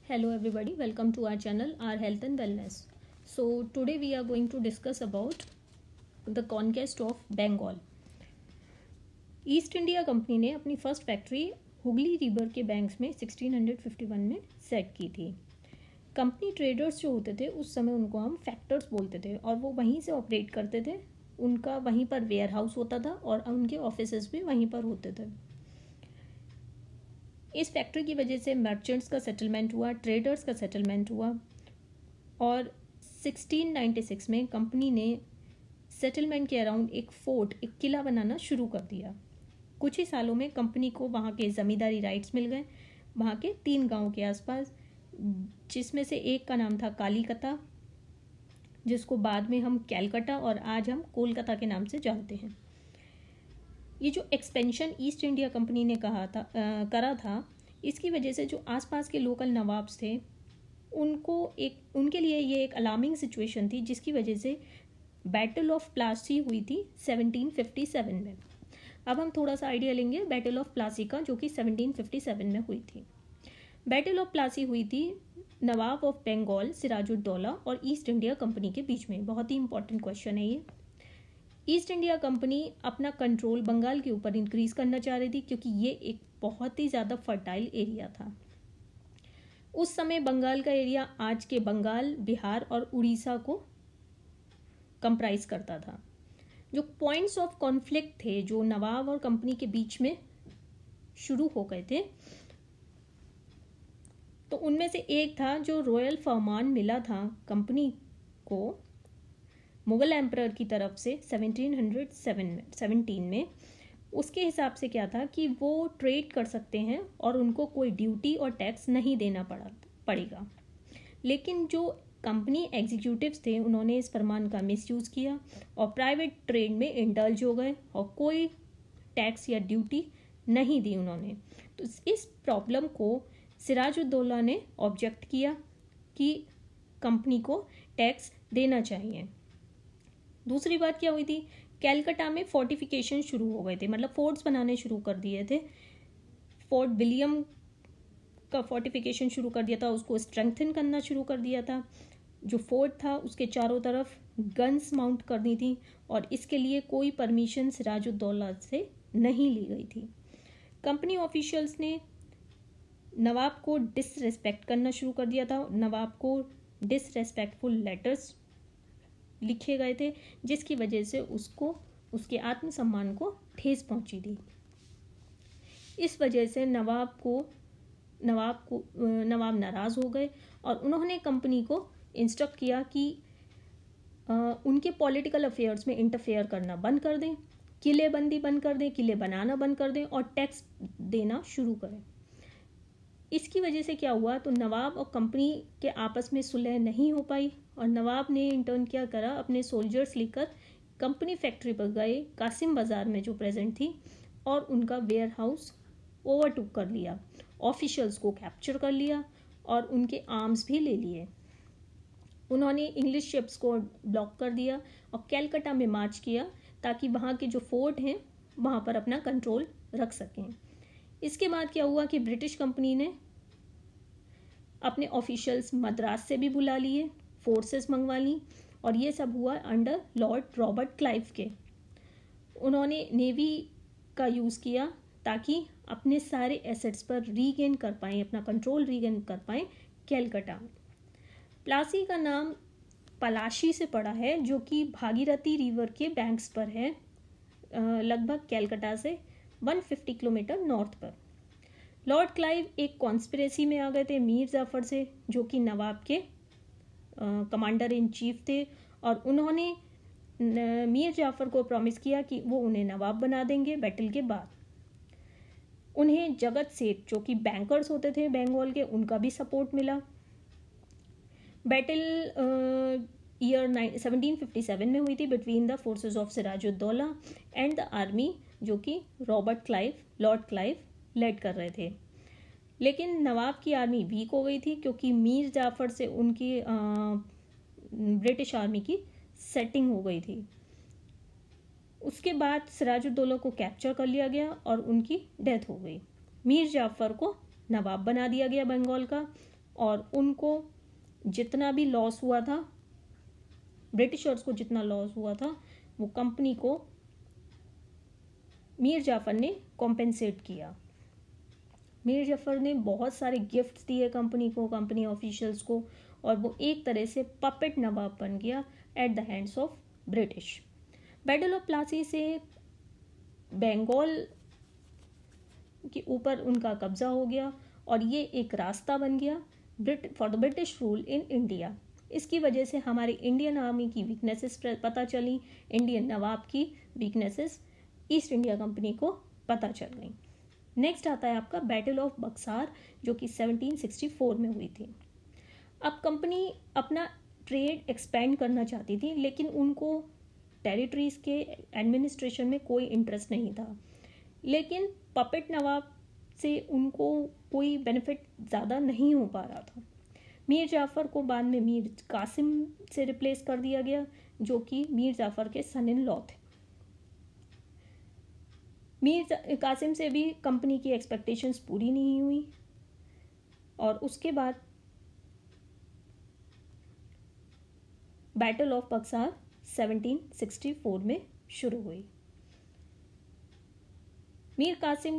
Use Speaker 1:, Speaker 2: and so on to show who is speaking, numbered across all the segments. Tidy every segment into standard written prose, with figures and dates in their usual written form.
Speaker 1: Hello everybody, welcome to our channel, our health and wellness. So today we are going to discuss about the conquest of Bengal. East India company ने अपनी first factory Hooghly river के banks में 1651 में set की थी. Company traders जो होते थे उस समय उनको हम फैक्टर्स बोलते थे और वो वहीं से ऑपरेट करते थे. उनका वहीं पर वेयर हाउस होता था और उनके ऑफिसेस भी वहीं पर होते थे. इस फैक्ट्री की वजह से मर्चेंट्स का सेटलमेंट हुआ, ट्रेडर्स का सेटलमेंट हुआ और 1696 में कंपनी ने सेटलमेंट के अराउंड एक फोर्ट, एक किला बनाना शुरू कर दिया. कुछ ही सालों में कंपनी को वहाँ के ज़मींदारी राइट्स मिल गए वहाँ के 3 गांव के आसपास, जिसमें से एक का नाम था कालीकता, जिसको बाद में हम कैलकटा और आज हम कोलकाता के नाम से जानते हैं. ये जो एक्सपेंशन ईस्ट इंडिया कंपनी ने करा था, इसकी वजह से जो आसपास के लोकल नवाब्स थे उनके लिए ये एक अलार्मिंग सिचुएशन थी, जिसकी वजह से बैटल ऑफ प्लासी हुई थी 1757 में. अब हम थोड़ा सा आइडिया लेंगे बैटल ऑफ प्लासी का, जो कि 1757 में हुई थी. बैटल ऑफ प्लासी हुई थी नवाब ऑफ बंगाल सिराजुद्दौला और ईस्ट इंडिया कंपनी के बीच में. बहुत ही इंपॉर्टेंट क्वेश्चन है ये. ईस्ट इंडिया कंपनी अपना कंट्रोल बंगाल के ऊपर इंक्रीज करना चाह रही थी, क्योंकि ये एक बहुत ही ज़्यादा फर्टाइल एरिया था. उस समय बंगाल का एरिया आज के बंगाल, बिहार और उड़ीसा को कंप्राइज करता था. जो पॉइंट्स ऑफ कॉन्फ्लिक्ट थे जो नवाब और कंपनी के बीच में शुरू हो गए थे, तो उनमें से एक था जो रॉयल फरमान मिला था कंपनी को मुगल एम्परर की तरफ से 1717 में. उसके हिसाब से क्या था कि वो ट्रेड कर सकते हैं और उनको कोई ड्यूटी और टैक्स नहीं देना पड़ेगा. लेकिन जो कंपनी एग्जीक्यूटिव्स थे उन्होंने इस फरमान का मिसयूज़ किया और प्राइवेट ट्रेड में इंडल्ज हो गए और कोई टैक्स या ड्यूटी नहीं दी उन्होंने. तो इस प्रॉब्लम को सिराजुद्दौला ने ऑब्जेक्ट किया कि कंपनी को टैक्स देना चाहिए. दूसरी बात क्या हुई थी, कैलकाटा में फोर्टिफिकेशन शुरू हो गए थे, मतलब फोर्ट्स बनाने शुरू कर दिए थे. फोर्ट विलियम का फोर्टिफिकेशन शुरू कर दिया था, उसको स्ट्रेंथन करना शुरू कर दिया था. जो फोर्ट था उसके चारों तरफ गन्स माउंट करनी थी और इसके लिए कोई परमिशन सिराजुद्दौला से नहीं ली गई थी. कंपनी ऑफिशियल्स ने नवाब को डिसरेस्पेक्ट करना शुरू कर दिया था. नवाब को डिसरेस्पेक्टफुल लेटर्स लिखे गए थे, जिसकी वजह से उसको उसके आत्मसम्मान को ठेस पहुंची थी. इस वजह से नवाब नाराज़ हो गए और उन्होंने कंपनी को इंस्ट्रक्ट किया कि उनके पॉलिटिकल अफेयर्स में इंटरफेयर करना बंद कर दें, किलेबंदी बंद कर दें, किले बनाना बंद कर दें और टैक्स देना शुरू करें. इसकी वजह से क्या हुआ, तो नवाब और कंपनी के आपस में सुलह नहीं हो पाई और नवाब ने इंटर्न क्या करा, अपने सोल्जर्स लेकर कंपनी फैक्ट्री पर गए कासिम बाज़ार में जो प्रेजेंट थी और उनका वेयर हाउस ओवरटुक कर लिया, ऑफिशियल्स को कैप्चर कर लिया और उनके आर्म्स भी ले लिए. उन्होंने इंग्लिश शिप्स को ब्लॉक कर दिया और कैलकाटा में मार्च किया ताकि वहाँ के जो फोर्ट हैं वहाँ पर अपना कंट्रोल रख सकें. इसके बाद क्या हुआ कि ब्रिटिश कंपनी ने अपने ऑफिशियल्स मद्रास से भी बुला लिए, फोर्सेस मंगवा ली और ये सब हुआ अंडर लॉर्ड रॉबर्ट क्लाइव के. उन्होंने नेवी का यूज़ किया ताकि अपने सारे एसेट्स पर रीगेन कर पाएँ, अपना कंट्रोल रीगेन कर पाएँ कैलकाटा. प्लासी का नाम पलाशी से पड़ा है, जो कि भागीरथी रिवर के बैंक्स पर है, लगभग कैलकाटा से 150 किलोमीटर नॉर्थ पर. लॉर्ड क्लाइव एक कॉन्स्पिरेसी में आ गए थे मीर जाफर से, जो कि नवाब के कमांडर इन चीफ थे और उन्होंने मीर जाफर को प्रॉमिस किया कि वो उन्हें नवाब बना देंगे बैटल के बाद. उन्हें जगत सेठ, जो कि बैंकर्स होते थे बंगाल के, उनका भी सपोर्ट मिला. बैटल ईयर 1757 में हुई थी between the forces of Sirajuddaulah and the army, जो कि लॉर्ड क्लाइव लेड कर रहे थे. लेकिन नवाब की आर्मी वीक हो गई थी क्योंकि मीर जाफर से उनकी ब्रिटिश आर्मी की सेटिंग हो गई थी. उसके बाद सिराजुद्दौला को कैप्चर कर लिया गया और उनकी डेथ हो गई. मीर जाफर को नवाब बना दिया गया बंगाल का और उनको जितना भी लॉस हुआ था, ब्रिटिशर्स को जितना लॉस हुआ था, वो कंपनी को मीर जाफ़र ने कॉम्पेंसेट किया। मीर जाफ़र ने बहुत सारे गिफ्ट्स दिए कंपनी को, कंपनी ऑफिशियल्स को, और वो एक तरह से पपेट नवाब बन गया at the hands of British. Battle of Plassey से बंगाल के ऊपर उनका कब्जा हो गया और ये एक रास्ता बन गया for the British rule in India. इसकी वजह से हमारे इंडियन आर्मी की वीकनेसेस पता चली, इंडियन नवाब की वीकनेसेस ईस्ट इंडिया कंपनी को पता चल गई। नेक्स्ट आता है आपका बैटल ऑफ बक्सार, जो कि 1764 में हुई थी। अब कंपनी अपना ट्रेड एक्सपेंड करना चाहती थी, लेकिन उनको टेरिटरीज के एडमिनिस्ट्रेशन में कोई इंटरेस्ट नहीं था। लेकिन पपेट नवाब से उनको कोई बेनिफिट ज़्यादा नहीं हो पा रहा था। मीर जाफ़र को बाद में मीर कासिम से रिप्लेस कर दिया गया, जो कि मीर जाफ़र के सन इन लॉ थे। मीर कासिम से भी कंपनी की एक्सपेक्टेशंस पूरी नहीं हुई और उसके बाद बैटल ऑफ बक्सार 1764 में शुरू हुई। मीर कासिम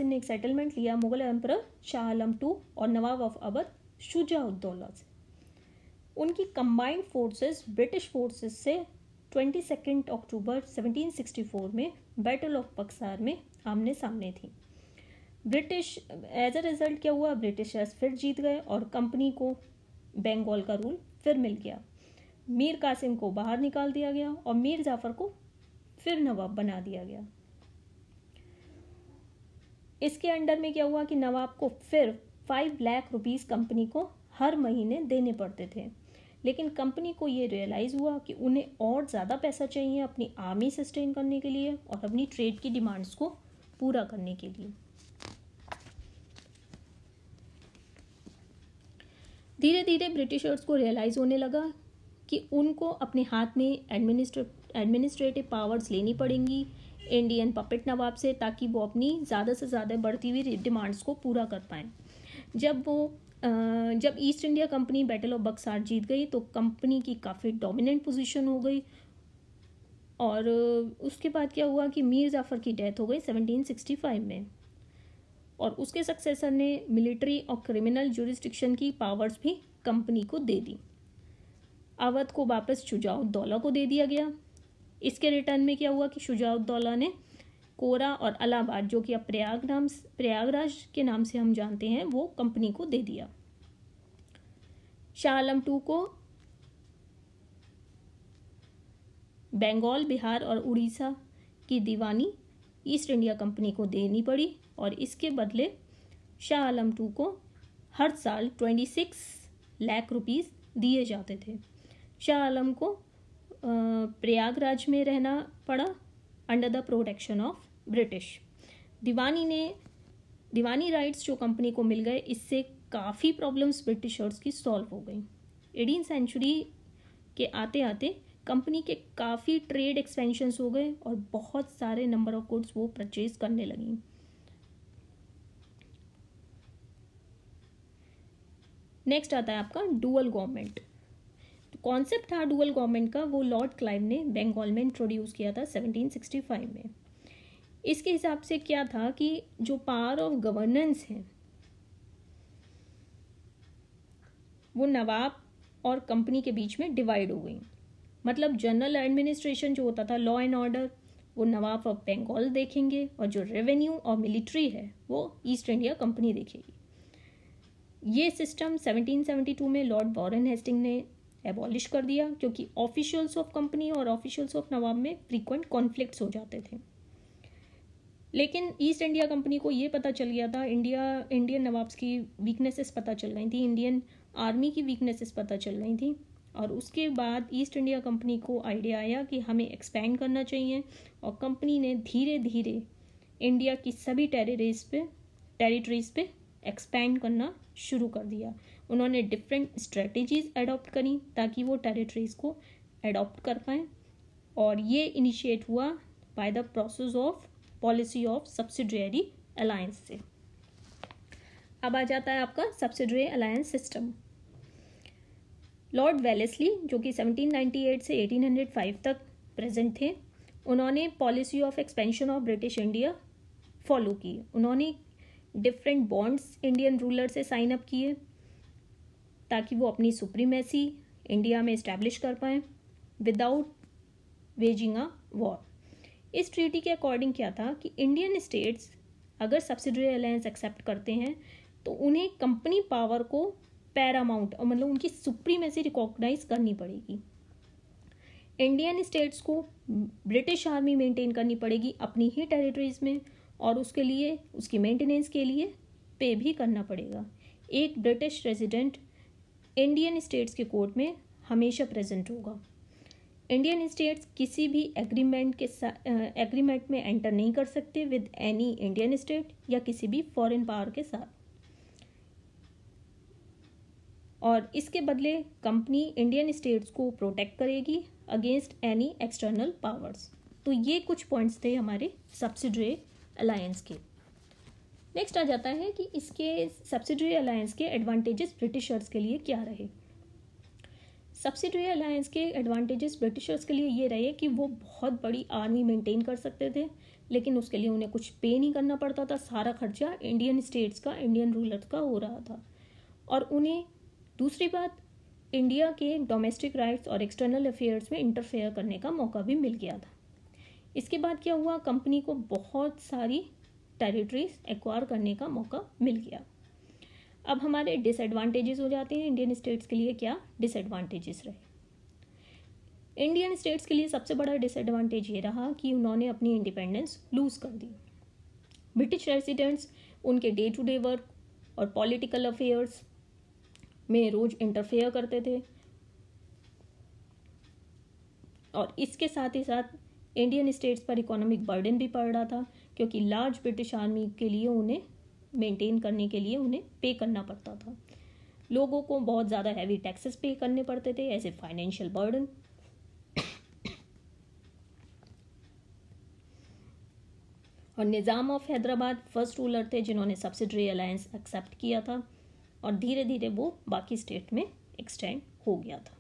Speaker 1: ने एक सेटलमेंट लिया मुगल एम्परर शाह आलम II और नवाब ऑफ अवध शुजा-उद-दौला से। उनकी कंबाइंड फोर्सेस ब्रिटिश फोर्सेस से 22 अक्टूबर 1764 में बैटल ऑफ बक्सार में आमने सामने थी। ब्रिटिश एज अ रिजल्ट क्या हुआ, ब्रिटिशर्स फिर जीत गए और कंपनी को बंगाल का रूल फिर मिल गया। मीर कासिम को बाहर निकाल दिया गया और मीर जाफ़र को फिर नवाब बना दिया गया। इसके अंडर में क्या हुआ कि नवाब को फिर 5 लाख रुपीस कंपनी को हर महीने देने पड़ते थे। लेकिन कंपनी को ये रियलाइज़ हुआ कि उन्हें और ज़्यादा पैसा चाहिए अपनी आर्मी सस्टेन करने के लिए और अपनी ट्रेड की डिमांड्स को पूरा करने के लिए। धीरे धीरे ब्रिटिशर्स को रियलाइज़ होने लगा कि उनको अपने हाथ में एडमिनिस्ट्रेटिव पावर्स लेनी पड़ेंगी इंडियन पपेट नवाब से, ताकि वो अपनी ज़्यादा से ज़्यादा बढ़ती हुई डिमांड्स को पूरा कर पाएँ। जब East India Company battle of Buxar जीत गई तो कंपनी की काफ़ी डोमिनेंट पोजीशन हो गई और उसके बाद क्या हुआ कि मीर जाफ़र की डेथ हो गई 1765 में और उसके सक्सेसर ने मिलिट्री और क्रिमिनल जुरिस्डिक्शन की पावर्स भी कंपनी को दे दी। अवध को वापस शुजा-उद-दौला को दे दिया गया। इसके रिटर्न में क्या हुआ कि शुजा-उद-दौला ने कोरा और इलाहाबाद, जो कि अब प्रयागराज के नाम से हम जानते हैं, वो कंपनी को दे दिया। शाह आलम II को बंगाल, बिहार और उड़ीसा की दीवानी ईस्ट इंडिया कंपनी को देनी पड़ी और इसके बदले शाह आलम II को हर साल 26 लाख रुपीस दिए जाते थे। शाह आलम को प्रयागराज में रहना पड़ा under the protection of British. Deewani rights जो कंपनी को मिल गए, इससे काफ़ी प्रॉब्लम्स ब्रिटिशर्स की सॉल्व हो गई। 18वीं सेंचुरी के आते आते कंपनी के काफ़ी ट्रेड एक्सपेंशंस हो गए और बहुत सारे नंबर ऑफ गुड्स वो परचेज करने लगी। नेक्स्ट आता है आपका डुअल गवर्नमेंट। कॉन्सेप्ट था डुअल गवर्नमेंट का, वो लॉर्ड क्लाइव ने बंगाल में इंट्रोड्यूस किया था 1765 में। इसके हिसाब से क्या था कि जो पावर ऑफ गवर्नेंस है वो नवाब और कंपनी के बीच में डिवाइड हो गई। मतलब जनरल एडमिनिस्ट्रेशन जो होता था, लॉ एंड ऑर्डर, वो नवाब ऑफ बंगाल देखेंगे और जो रेवेन्यू और मिलिट्री है वो ईस्ट इंडिया कंपनी देखेगी। ये सिस्टम 1772 में लॉर्ड वॉरेन हेस्टिंग ने एबॉलिश कर दिया, क्योंकि ऑफिशियल्स ऑफ कंपनी और ऑफिशियल्स ऑफ नवाब में फ्रीक्वेंट कॉन्फ्लिक्ट्स हो जाते थे। लेकिन ईस्ट इंडिया कंपनी को ये पता चल गया था, इंडियन नवाब्स की वीकनेसेस पता चल गई थी, इंडियन आर्मी की वीकनेसेस पता चल गई थी और उसके बाद ईस्ट इंडिया कंपनी को आइडिया आया कि हमें एक्सपेंड करना चाहिए और कंपनी ने धीरे धीरे इंडिया की सभी टेरिटरीज पे एक्सपेंड करना शुरू कर दिया। उन्होंने डिफरेंट स्ट्रेटजीज अडॉप्ट करी ताकि वो टेरिटरीज को अडॉप्ट कर पाएँ और ये इनिशिएट हुआ by the process of policy of subsidiary alliance से। अब आ जाता है आपका subsidiary alliance system. Lord Wellesley, जो कि 1798 से 1805 तक प्रेजेंट थे, उन्होंने policy of expansion of British India follow की। उन्होंने डिफरेंट बॉन्ड्स इंडियन रूलर से साइन अप किए ताकि वो अपनी सुप्रीमेसी इंडिया में इस्टेब्लिश कर पाएँ विदाउट वेजिंग अ वॉर। इस ट्रीटी के अकॉर्डिंग क्या था कि इंडियन स्टेट्स अगर सब्सिडरी अलायंस एक्सेप्ट करते हैं तो उन्हें कंपनी पावर को पैरामाउंट, और मतलब उनकी सुप्रीमेसी रिकॉग्नाइज करनी पड़ेगी। इंडियन स्टेट्स को ब्रिटिश आर्मी मेंटेन करनी पड़ेगी अपनी ही टेरिटरीज में, और उसके लिए, उसकी मेंटेनेंस के लिए पे भी करना पड़ेगा। एक ब्रिटिश रेजिडेंट इंडियन स्टेट्स के कोर्ट में हमेशा प्रेजेंट होगा। इंडियन स्टेट्स किसी भी एग्रीमेंट में एंटर नहीं कर सकते विद एनी इंडियन स्टेट या किसी भी फॉरेन पावर के साथ, और इसके बदले कंपनी इंडियन स्टेट्स को प्रोटेक्ट करेगी अगेंस्ट एनी एक्सटर्नल पावर्स। तो ये कुछ पॉइंट्स थे हमारे सब्सिडरी अलायंस के। नेक्स्ट आ जाता है कि इसके सब्सिडरी अलायंस के एडवांटेजेस ब्रिटिशर्स के लिए क्या रहे। सब्सिडरी अलायंस के एडवांटेजेस ब्रिटिशर्स के लिए ये रहे कि वो बहुत बड़ी आर्मी मेंटेन कर सकते थे, लेकिन उसके लिए उन्हें कुछ पे नहीं करना पड़ता था। सारा खर्चा इंडियन स्टेट्स का, इंडियन रूलर्स का हो रहा था। और उन्हें दूसरी बात, इंडिया के डोमेस्टिक राइट्स और एक्सटर्नल अफेयर्स में इंटरफेयर करने का मौका भी मिल गया था। इसके बाद क्या हुआ, कंपनी को बहुत सारी टेरिटरीज एक्वायर करने का मौका मिल गया। अब हमारे डिसएडवांटेजेस हो जाते हैं। इंडियन स्टेट्स के लिए क्या डिसएडवांटेजेस रहे। इंडियन स्टेट्स के लिए सबसे बड़ा डिसएडवांटेज ये रहा कि उन्होंने अपनी इंडिपेंडेंस लूज कर दी। ब्रिटिश रेजिडेंट्स उनके डे टू डे वर्क और पॉलिटिकल अफेयर्स में रोज इंटरफेयर करते थे, और इसके साथ ही साथ इंडियन स्टेट्स पर इकोनॉमिक बर्डन भी पड़ रहा था, क्योंकि लार्ज ब्रिटिश आर्मी के लिए उन्हें मेंटेन करने के लिए उन्हें पे करना पड़ता था। लोगों को बहुत ज़्यादा हैवी टैक्सेस पे करने पड़ते थे एज ए फाइनेंशियल बर्डन। और निज़ाम ऑफ हैदराबाद फर्स्ट रूलर थे जिन्होंने सब्सिडरी अलायंस एक्सेप्ट किया था, और धीरे धीरे वो बाकी स्टेट में एक्सटेंड हो गया था।